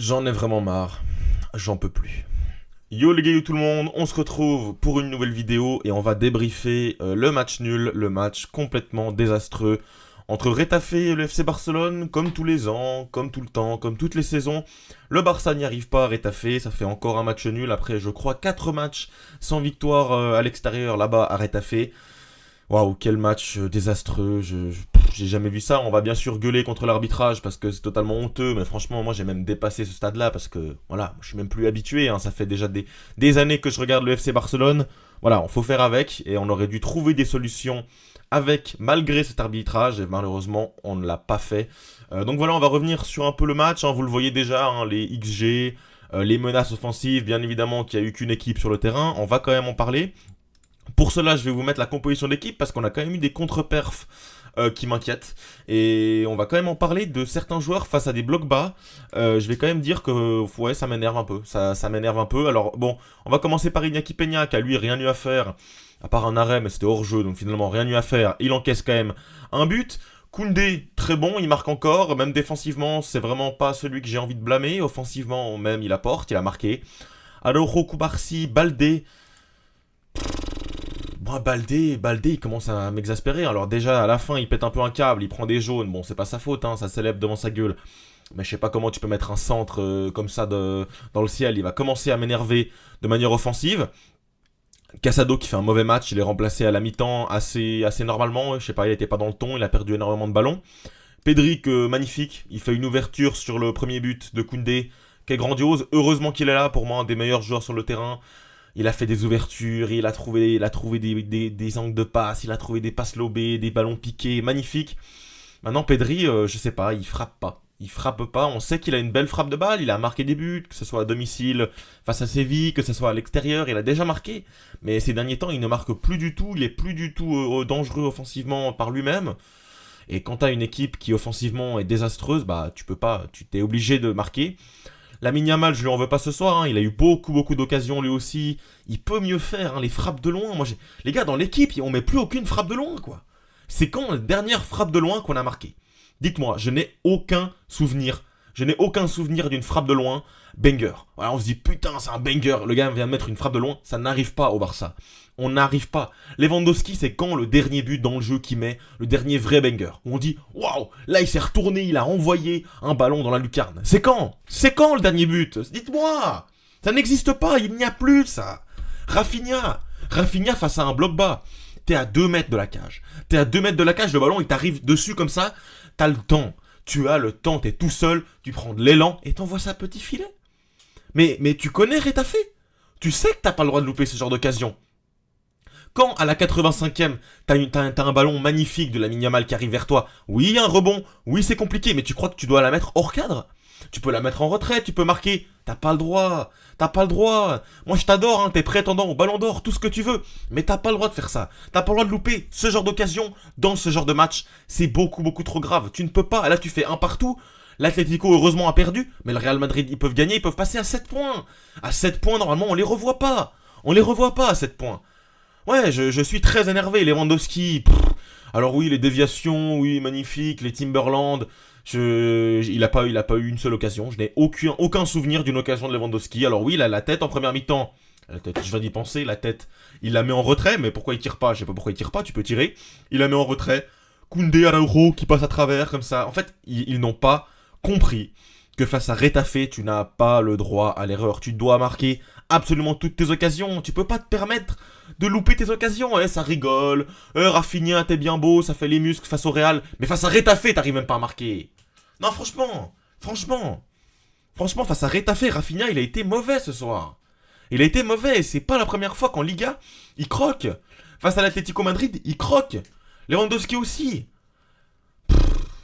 J'en ai vraiment marre. J'en peux plus. Yo les gars, yo tout le monde, on se retrouve pour une nouvelle vidéo et on va débriefer le match nul, le match complètement désastreux entre Retafe et le FC Barcelone, comme tous les ans, comme tout le temps, comme toutes les saisons. Le Barça n'y arrive pas à Retafe, ça fait encore un match nul après je crois 4 matchs sans victoire à l'extérieur là-bas à Retafe. Waouh, quel match désastreux, j'ai jamais vu ça. On va bien sûr gueuler contre l'arbitrage parce que c'est totalement honteux, mais franchement, moi j'ai même dépassé ce stade-là parce que, voilà, je suis même plus habitué, hein. Ça fait déjà des années que je regarde le FC Barcelone. Voilà, on faut faire avec et on aurait dû trouver des solutions avec, malgré cet arbitrage, et malheureusement, on ne l'a pas fait. Donc voilà, on va revenir sur un peu le match, hein. Vous le voyez déjà, hein, les XG, les menaces offensives, bien évidemment qu'il n'y a eu qu'une équipe sur le terrain, on va quand même en parler. Pour cela, je vais vous mettre la composition d'équipe parce qu'on a quand même eu des contre-perfs qui m'inquiètent. Et on va quand même en parler de certains joueurs face à des blocs bas. Je vais quand même dire que ouais, ça m'énerve un peu. Ça m'énerve un peu. Alors bon, on va commencer par Iñaki Peña qui a lui rien eu à faire. À part un arrêt, mais c'était hors jeu, donc finalement rien eu à faire. Il encaisse quand même un but. Koundé, très bon, il marque encore. Même défensivement, c'est vraiment pas celui que j'ai envie de blâmer. Offensivement, même, il apporte, il a marqué. Araujo, Cubarsí, Baldé. Moi, Baldé, il commence à m'exaspérer. Alors déjà, à la fin, il pète un peu un câble, il prend des jaunes. Bon, c'est pas sa faute, hein, ça s'élève devant sa gueule. Mais je sais pas comment tu peux mettre un centre comme ça dans le ciel. Il va commencer à m'énerver de manière offensive. Casado qui fait un mauvais match, il est remplacé à la mi-temps assez normalement. Je sais pas, il était pas dans le ton, il a perdu énormément de ballons. Pedri, magnifique, il fait une ouverture sur le premier but de Koundé, qui est grandiose. Heureusement qu'il est là, pour moi, un des meilleurs joueurs sur le terrain. Il a fait des ouvertures, il a trouvé des angles de passe, il a trouvé des passes lobées, des ballons piqués, magnifique. Maintenant, Pedri, je sais pas, il frappe pas. Il frappe pas, on sait qu'il a une belle frappe de balle, il a marqué des buts, que ce soit à domicile face à Séville, que ce soit à l'extérieur, il a déjà marqué. Mais ces derniers temps, il ne marque plus du tout, il est plus du tout dangereux offensivement par lui-même. Et quand t'as une équipe qui offensivement est désastreuse, bah tu peux pas, tu t'es obligé de marquer. Lamine Yamal, je lui en veux pas ce soir, hein. Il a eu beaucoup d'occasions lui aussi. Il peut mieux faire, hein, les frappes de loin. Les gars, dans l'équipe, on met plus aucune frappe de loin, quoi. C'est quand la dernière frappe de loin qu'on a marqué? Dites-moi, je n'ai aucun souvenir. Je n'ai aucun souvenir d'une frappe de loin banger. Voilà, on se dit putain, c'est un banger. Le gars vient de mettre une frappe de loin, ça n'arrive pas au Barça. On n'arrive pas. Lewandowski, c'est quand le dernier but dans le jeu qui met le dernier vrai banger. Où on dit waouh, là il s'est retourné, il a envoyé un ballon dans la lucarne. C'est quand? C'est quand le dernier but? Dites-moi. Ça n'existe pas, il n'y a plus ça. Rafinha face à un bloc bas. T'es à 2 mètres de la cage. T'es à 2 mètres de la cage, le ballon il t'arrive dessus comme ça. T'as le temps. Tu as le temps, t'es tout seul, tu prends de l'élan et t'envoies ça petit filet. Mais tu connais Retafe. Tu sais que t'as pas le droit de louper ce genre d'occasion. Quand à la 85e, t'as un ballon magnifique de Lamine Yamal qui arrive vers toi, oui, un rebond, oui, c'est compliqué, mais tu crois que tu dois la mettre hors cadre? Tu peux la mettre en retrait, tu peux marquer. T'as pas le droit. T'as pas le droit. Moi, je t'adore, hein, t'es prétendant au ballon d'or, tout ce que tu veux. Mais t'as pas le droit de faire ça. T'as pas le droit de louper ce genre d'occasion dans ce genre de match. C'est beaucoup trop grave. Tu ne peux pas. Là, tu fais un partout. L'Atlético, heureusement, a perdu. Mais le Real Madrid, ils peuvent gagner, ils peuvent passer à 7 points. À 7 points, normalement, on les revoit pas. On les revoit pas à 7 points. Ouais, je suis très énervé. Lewandowski, alors oui, les déviations, oui, magnifique. Les Timberland, il a pas eu une seule occasion. Je n'ai aucun souvenir d'une occasion de Lewandowski. Alors oui, il a la tête en première mi-temps. La tête, je viens d'y penser, la tête. Il la met en retrait, mais pourquoi il tire pas? Je sais pas pourquoi il tire pas, tu peux tirer. Il la met en retrait. Koundé, Araujo qui passe à travers comme ça. En fait, ils n'ont pas compris que face à Retafe, tu n'as pas le droit à l'erreur. Tu dois marquer absolument toutes tes occasions. Tu peux pas te permettre de louper tes occasions. Ouais, ça rigole. Rafinha, t'es bien beau, ça fait les muscles face au Real. Mais face à Retafe, t'arrives même pas à marquer. Non, franchement, face à Retafe, Rafinha, il a été mauvais ce soir. Il a été mauvais. C'est pas la première fois qu'en Liga, il croque. Face à l'Atlético Madrid, il croque. Lewandowski aussi.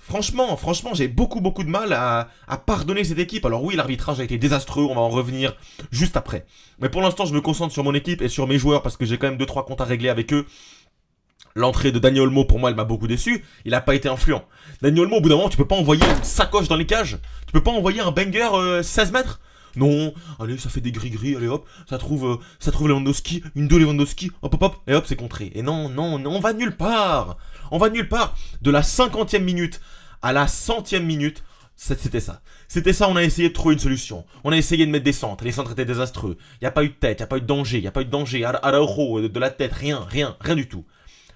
Franchement, j'ai beaucoup de mal à pardonner cette équipe. Alors oui, l'arbitrage a été désastreux, on va en revenir juste après. Mais pour l'instant, je me concentre sur mon équipe et sur mes joueurs parce que j'ai quand même 2-3 comptes à régler avec eux. L'entrée de Dani Olmo, pour moi, elle m'a beaucoup déçu. Il a pas été influent. Dani Olmo, au bout d'un moment, tu peux pas envoyer une sacoche dans les cages. Tu peux pas envoyer un banger 16 mètres. Non, allez, ça fait des gris-gris, allez hop, ça trouve Lewandowski, une deux Lewandowski, hop, et hop, c'est contré. Et non, on va nulle part. On va nulle part. De la 50e minute à la 100e minute, C'était ça. C'était ça, on a essayé de trouver une solution. On a essayé de mettre des centres. Les centres étaient désastreux. Il n'y a pas eu de tête, il n'y a pas eu de danger. Il n'y a pas eu de danger. Araujo, de la tête, rien du tout.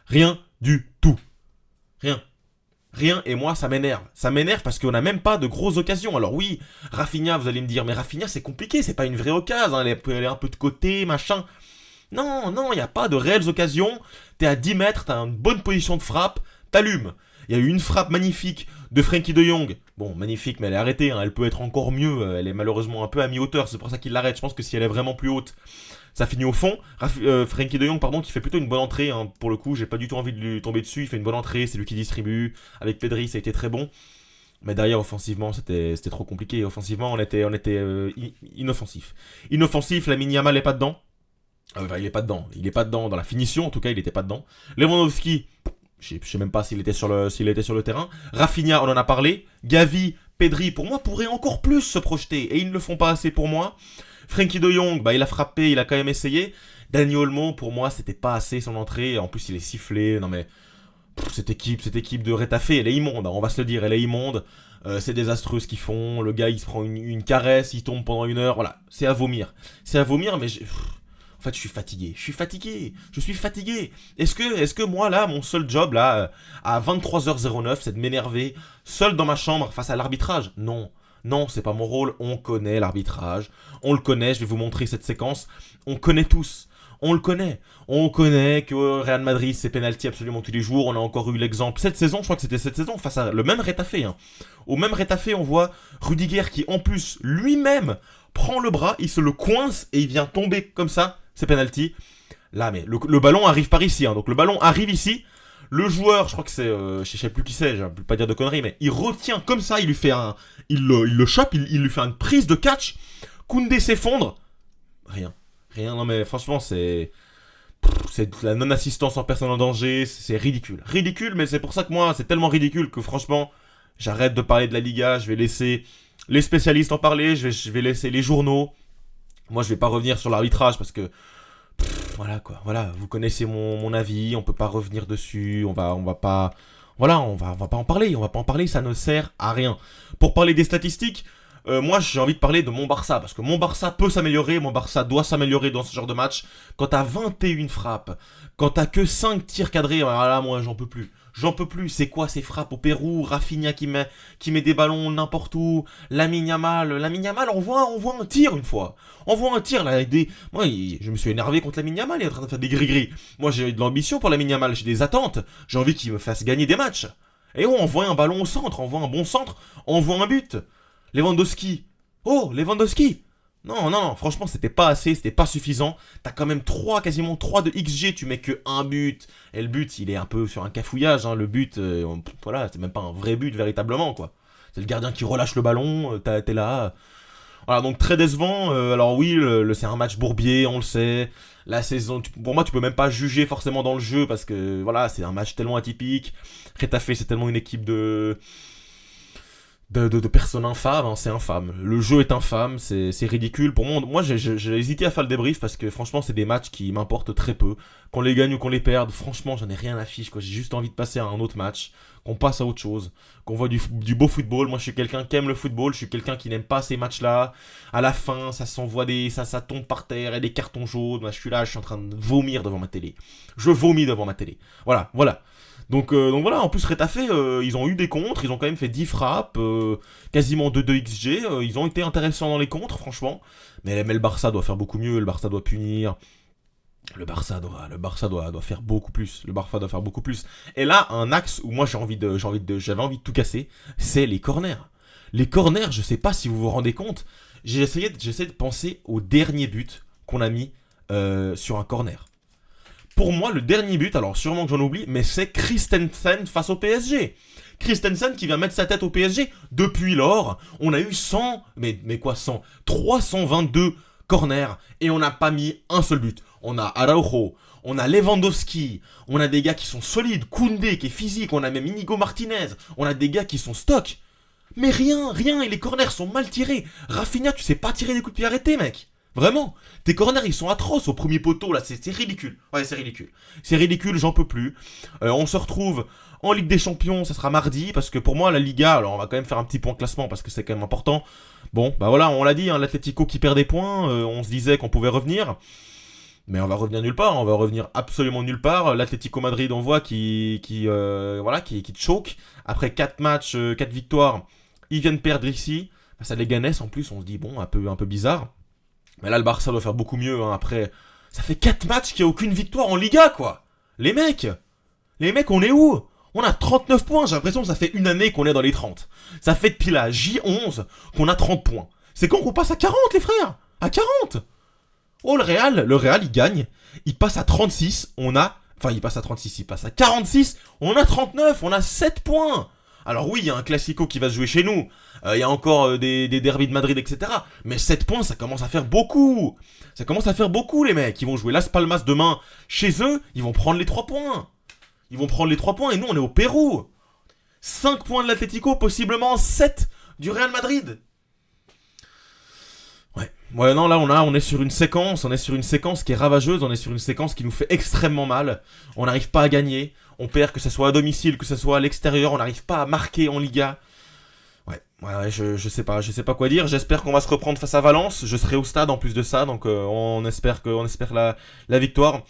Rien du tout. Rien. Rien, et moi ça m'énerve. Ça m'énerve parce qu'on n'a même pas de grosses occasions. Alors oui, Rafinha, vous allez me dire, mais Rafinha c'est compliqué, c'est pas une vraie occasion, hein. Elle est un peu de côté, machin. Non, il n'y a pas de réelles occasions. T'es à 10 mètres, t'as une bonne position de frappe, t'allumes. Il y a eu une frappe magnifique de Frenkie de Jong. Bon, magnifique, mais elle est arrêtée, hein. Elle peut être encore mieux. Elle est malheureusement un peu à mi-hauteur, c'est pour ça qu'il l'arrête. Je pense que si elle est vraiment plus haute, ça finit au fond. Frenkie de Jong, pardon, qui fait plutôt une bonne entrée, hein. Pour le coup, j'ai pas du tout envie de lui tomber dessus. Il fait une bonne entrée, c'est lui qui distribue. Avec Pedri, ça a été très bon. Mais derrière, offensivement, c'était trop compliqué. Offensivement, on était inoffensif. Inoffensif, Lamine Yamal est pas dedans. Il est pas dedans. Il est pas dedans. Dans la finition, en tout cas, il était pas dedans. Lewandowski, je sais même pas s'il était sur le terrain. Rafinha, on en a parlé. Gavi, Pedri, pour moi, pourraient encore plus se projeter. Et ils ne le font pas assez pour moi. Frenkie de Jong, il a frappé, il a quand même essayé. Dani Olmo, pour moi, c'était pas assez son entrée. En plus, il est sifflé. Non mais, cette équipe de Retafe, elle est immonde. On va se le dire, elle est immonde. C'est désastreux ce qu'ils font. Le gars, il se prend une caresse, il tombe pendant 1 heure. Voilà, c'est à vomir. C'est à vomir, mais en fait, je suis fatigué. Est-ce que moi, là, mon seul job, là, à 23h09, c'est de m'énerver seul dans ma chambre face à l'arbitrage? Non. Non, c'est pas mon rôle. On connaît l'arbitrage. On le connaît. Je vais vous montrer cette séquence. On connaît tous. On le connaît. On connaît que Real Madrid, c'est penalty absolument tous les jours. On a encore eu l'exemple cette saison. Je crois que c'était cette saison face à le même Retafe. Hein. Au même Retafe, on voit Rudiger qui, en plus, lui-même, prend le bras. Il se le coince et il vient tomber comme ça. C'est penalty. Là, mais le ballon arrive par ici. Hein. Donc le ballon arrive ici. Le joueur, je crois que c'est, je sais plus qui c'est, je ne peux pas dire de conneries, mais il retient comme ça, il lui fait il le chope, il lui fait une prise de catch. Koundé s'effondre. Rien, non mais franchement c'est de la non-assistance en personne en danger, c'est ridicule, mais c'est pour ça que moi c'est tellement ridicule que franchement j'arrête de parler de la Liga, je vais laisser les spécialistes en parler, je vais laisser les journaux. Moi je vais pas revenir sur l'arbitrage parce que voilà quoi, voilà, vous connaissez mon avis, on peut pas revenir dessus, on va pas en parler, ça ne sert à rien. Pour parler des statistiques, moi j'ai envie de parler de mon Barça, parce que mon Barça peut s'améliorer, mon Barça doit s'améliorer dans ce genre de match. Quand t'as 21 frappes, quand t'as que 5 tirs cadrés, voilà, moi j'en peux plus. C'est quoi ces frappes au Pérou? Rafinha qui met des ballons n'importe où. Lamine Yamal, on voit un tir une fois. On voit un tir là avec des... Moi, je me suis énervé contre Lamine Yamal, il est en train de faire des gris-gris. Moi, j'ai de l'ambition pour Lamine Yamal, j'ai des attentes. J'ai envie qu'il me fasse gagner des matchs. Et on voit un ballon au centre, on voit un bon centre, on voit un but. Lewandowski. Oh, Lewandowski. Non, franchement, c'était pas assez, c'était pas suffisant. T'as quand même quasiment 3 de XG, tu mets que un but. Et le but, il est un peu sur un cafouillage, hein. Le but, voilà, c'est même pas un vrai but véritablement, quoi. C'est le gardien qui relâche le ballon, t'es là. Voilà, donc très décevant. Alors oui, c'est un match bourbier, on le sait. La saison, pour moi, tu peux même pas juger forcément dans le jeu, parce que, voilà, c'est un match tellement atypique. Retafe, c'est tellement une équipe de personnes infâmes, hein, c'est infâme. Le jeu est infâme, c'est ridicule. Pour moi, j'ai hésité à faire le débrief parce que franchement, c'est des matchs qui m'importent très peu. Qu'on les gagne ou qu'on les perde, franchement, j'en ai rien à fiche, quoi. J'ai juste envie de passer à un autre match, qu'on passe à autre chose, qu'on voit du beau football. Moi, je suis quelqu'un qui aime le football, je suis quelqu'un qui n'aime pas ces matchs-là. À la fin, ça s'envoie ça tombe par terre et des cartons jaunes. Moi, je suis en train de vomir devant ma télé. Je vomis devant ma télé. Voilà. Donc voilà, en plus Retafe, ils ont eu des contres, ils ont quand même fait 10 frappes, quasiment 2 XG, ils ont été intéressants dans les contres, franchement. Mais le Barça doit faire beaucoup mieux, le Barça doit punir, le Barça doit faire beaucoup plus, Et là, un axe où moi j'avais envie de tout casser, c'est les corners. Les corners, je sais pas si vous vous rendez compte, j'ai essayé de penser au dernier but qu'on a mis sur un corner. Pour moi, le dernier but, alors sûrement que j'en oublie, mais c'est Christensen face au PSG. Christensen qui vient mettre sa tête au PSG. Depuis lors, on a eu 322 corners et on n'a pas mis un seul but. On a Araujo, on a Lewandowski, on a des gars qui sont solides, Koundé qui est physique, on a même Inigo Martinez, on a des gars qui sont stock. Mais rien, et les corners sont mal tirés. Rafinha, tu sais pas tirer des coups de pied arrêtés, mec. Vraiment, tes corners ils sont atroces au premier poteau là, c'est ridicule. Ouais, c'est ridicule, j'en peux plus. On se retrouve En Ligue des Champions, ça sera mardi, parce que pour moi, la Liga, alors on va quand même faire un petit point classement, parce que c'est quand même important. Bon, bah voilà, on l'a dit, hein, l'Atlético qui perd des points, on se disait qu'on pouvait revenir. Mais on va revenir nulle part, on va revenir absolument nulle part. L'Atlético Madrid, on voit qui choke. Après 4 matchs, 4 victoires, ils viennent perdre ici. Ça les Ganes en plus, on se dit, bon, un peu bizarre. Mais là, le Barça doit faire beaucoup mieux. Hein. Après, ça fait 4 matchs qu'il n'y a aucune victoire en Liga, quoi. Les mecs, on est où? On a 39 points, j'ai l'impression que ça fait une année qu'on est dans les 30. Ça fait depuis la J11 qu'on a 30 points. C'est quand qu'on passe à 40, les frères? À 40. Oh, le Real, il gagne. Il passe à 36, il passe à 36, il passe à 46, on a 39, on a 7 points. Alors oui, il y a un Classico qui va se jouer chez nous. Il y a encore des derbys de Madrid, etc. Mais 7 points, ça commence à faire beaucoup. Ça commence à faire beaucoup, les mecs. Ils vont jouer Las Palmas demain chez eux, ils vont prendre les 3 points. Ils vont prendre les 3 points et nous, on est au Pérou. 5 points de l'Atlético, possiblement 7 du Real Madrid. Ouais, non, là, on est sur une séquence qui est ravageuse, on est sur une séquence qui nous fait extrêmement mal. On n'arrive pas à gagner, on perd que ce soit à domicile, que ce soit à l'extérieur, on n'arrive pas à marquer en Liga. Ouais, je sais pas quoi dire. J'espère qu'on va se reprendre face à Valence. Je serai au stade en plus de ça, donc on espère la victoire.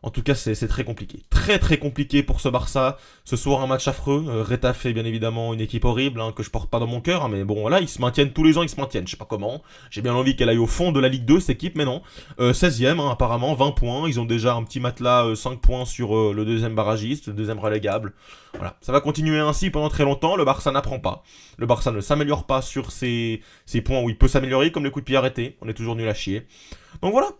En tout cas, c'est très compliqué. Très très compliqué pour ce Barça. Ce soir, un match affreux. Retafe est bien évidemment une équipe horrible, que je porte pas dans mon cœur. Mais bon, voilà, ils se maintiennent tous les ans, ils se maintiennent. Je sais pas comment. J'ai bien envie qu'elle aille au fond de la Ligue 2, cette équipe, mais non. 16ème, apparemment, 20 points. Ils ont déjà un petit matelas, 5 points sur le deuxième barragiste, le deuxième relégable. Voilà, ça va continuer ainsi pendant très longtemps. Le Barça n'apprend pas. Le Barça ne s'améliore pas sur ces points où il peut s'améliorer, comme les coups de pied arrêtés. On est toujours nul à chier. Donc voilà.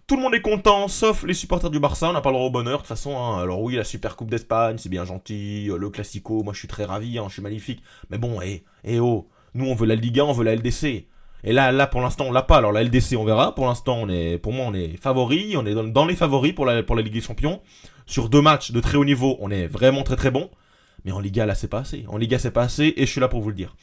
Tout le monde est content, sauf les supporters du Barça, on n'a pas le droit au bonheur, de toute façon, alors oui, la Super Coupe d'Espagne, c'est bien gentil, le Classico, moi je suis très ravi, je suis magnifique, mais bon, nous on veut la Liga, on veut la LDC, et là pour l'instant on l'a pas, alors la LDC on verra, pour l'instant pour moi on est favori, on est dans les favoris pour la Ligue des Champions, sur 2 matchs de très haut niveau, on est vraiment très très bon, mais en Liga là c'est pas assez, et je suis là pour vous le dire.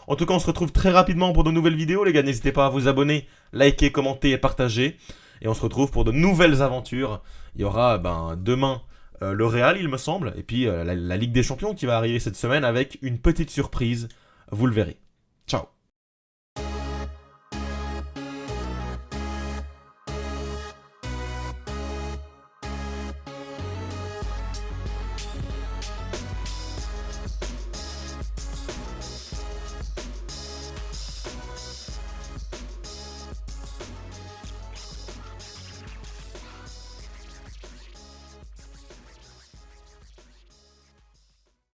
En tout cas on se retrouve très rapidement pour de nouvelles vidéos les gars, n'hésitez pas à vous abonner, liker, commenter et partager. Et on se retrouve pour de nouvelles aventures. Il y aura demain le Real, il me semble. Et puis la Ligue des Champions qui va arriver cette semaine avec une petite surprise. Vous le verrez.